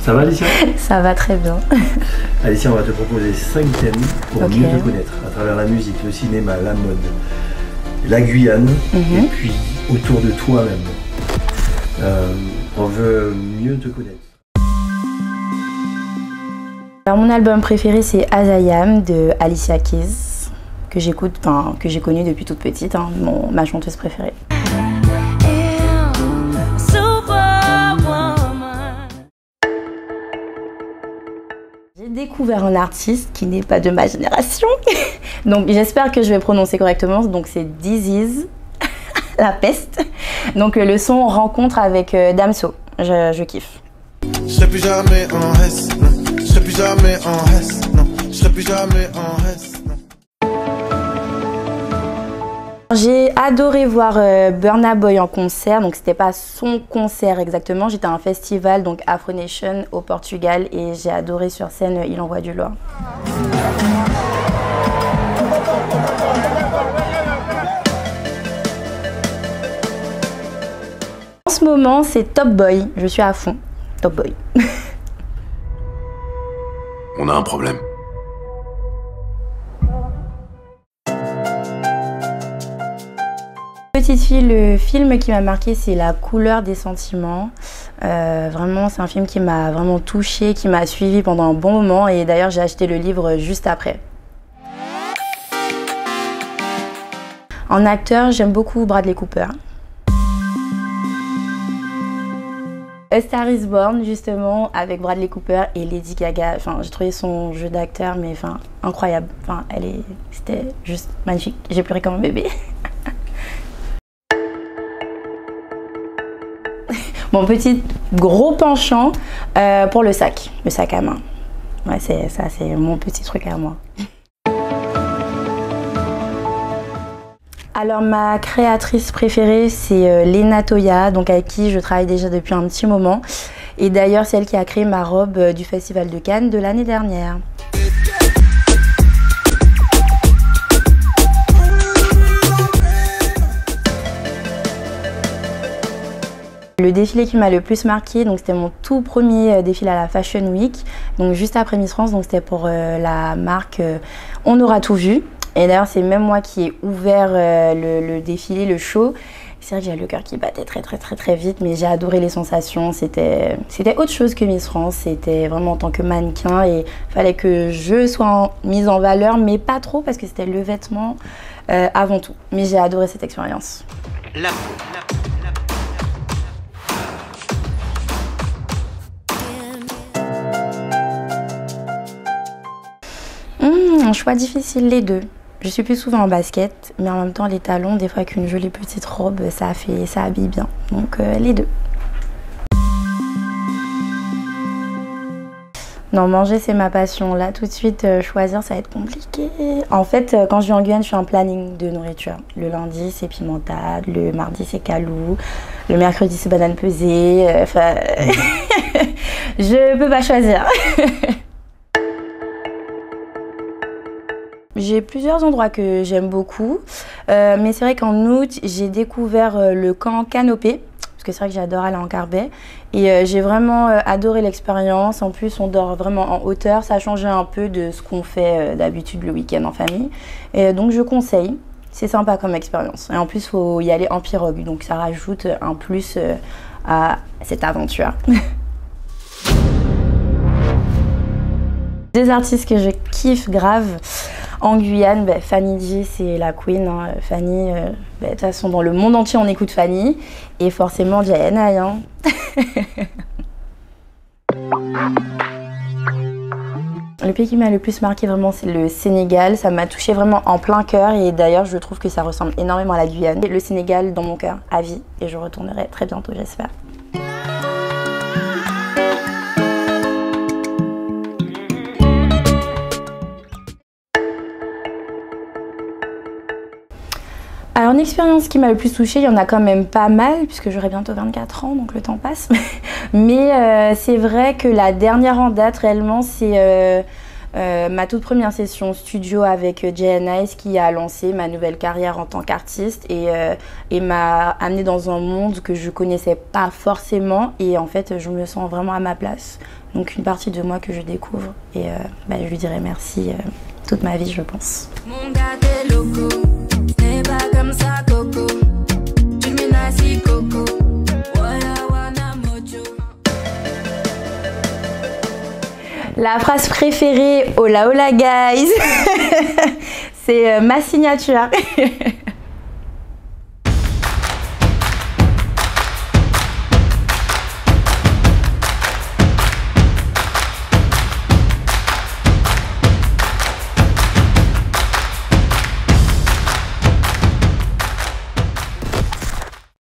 Ça va Alicia? Ça va très bien. Alicia, on va te proposer 5 thèmes pour mieux te connaître à travers la musique, le cinéma, la mode, la Guyane et puis autour de toi-même. On veut mieux te connaître. Alors, mon album préféré c'est As I Am de Alicia Keys, que j'écoute, enfin que j'ai connu depuis toute petite, hein, ma chanteuse préférée. J'ai découvert un artiste qui n'est pas de ma génération, donc j'espère que je vais prononcer correctement, donc c'est Disease, la peste. Donc le son Rencontre avec Damso, je kiffe. Je serai plus jamais en S, non. Je serai plus jamais en S, non. Je serai plus jamais en S, non. J'ai adoré voir Burna Boy en concert, donc c'était pas son concert exactement, j'étais à un festival, donc Afro Nation au Portugal, et j'ai adoré sur scène Il envoie du lourd. En ce moment, c'est Top Boy, je suis à fond, Top Boy. On a un problème. Petite fille, le film qui m'a marqué, c'est La couleur des sentiments. Vraiment, c'est un film qui m'a vraiment touchée, qui m'a suivie pendant un bon moment, et d'ailleurs, j'ai acheté le livre juste après. En acteur, j'aime beaucoup Bradley Cooper. A Star is Born, justement, avec Bradley Cooper et Lady Gaga. Enfin, j'ai trouvé son jeu d'acteur, mais enfin, incroyable. Enfin, c'était juste magnifique. J'ai pleuré comme un bébé. Mon petit gros penchant pour le sac à main. Ouais, c'est mon petit truc à moi. Alors ma créatrice préférée c'est Lena Toya, donc avec qui je travaille déjà depuis un petit moment. Et d'ailleurs c'est elle qui a créé ma robe du Festival de Cannes de l'année dernière. Le défilé qui m'a le plus marqué, donc c'était mon tout premier défilé à la Fashion Week, donc juste après Miss France, donc c'était pour la marque On aura tout vu. Et d'ailleurs c'est même moi qui ai ouvert le défilé, le show. C'est vrai que j'avais le cœur qui battait très vite, mais j'ai adoré les sensations. C'était autre chose que Miss France, c'était vraiment en tant que mannequin et il fallait que je sois mise en valeur, mais pas trop parce que c'était le vêtement avant tout. Mais j'ai adoré cette expérience. Un choix difficile, les deux. Je suis plus souvent en basket, mais en même temps les talons, des fois qu'une jolie petite robe, ça habille bien. Donc les deux. Non, manger c'est ma passion. Là tout de suite, choisir ça va être compliqué. En fait, quand je vais en Guyane, je fais un planning de nourriture. Le lundi c'est pimentade, le mardi c'est calou, le mercredi c'est banane pesée. Enfin, je peux pas choisir. J'ai plusieurs endroits que j'aime beaucoup, mais c'est vrai qu'en août, j'ai découvert le camp Canopée, parce que c'est vrai que j'adore aller en Carbet, et j'ai vraiment adoré l'expérience. En plus, on dort vraiment en hauteur, ça change un peu de ce qu'on fait d'habitude le week-end en famille, et donc je conseille, c'est sympa comme expérience. Et en plus, il faut y aller en pirogue, donc ça rajoute un plus à cette aventure. Des artistes que je kiffe grave en Guyane, Fanny G, c'est la queen. Hein. Fanny, de toute façon, dans le monde entier, on écoute Fanny. Et forcément, Diana. Hein. Le pays qui m'a le plus marqué, vraiment, c'est le Sénégal. Ça m'a touché vraiment en plein cœur. Et d'ailleurs, je trouve que ça ressemble énormément à la Guyane. Le Sénégal dans mon cœur, à vie. Et je retournerai très bientôt, j'espère. Alors une expérience qui m'a le plus touchée, il y en a quand même pas mal puisque j'aurai bientôt 24 ans donc le temps passe. Mais c'est vrai que la dernière en date réellement c'est ma toute première session studio avec Jay&Ice qui a lancé ma nouvelle carrière en tant qu'artiste et m'a amenée dans un monde que je connaissais pas forcément et en fait je me sens vraiment à ma place. Donc une partie de moi que je découvre et je lui dirai merci toute ma vie je pense. Mon gars t'es loco, n'est pas comme ça coco, tu me nasi coco. La phrase préférée, hola hola guys, c'est ma signature.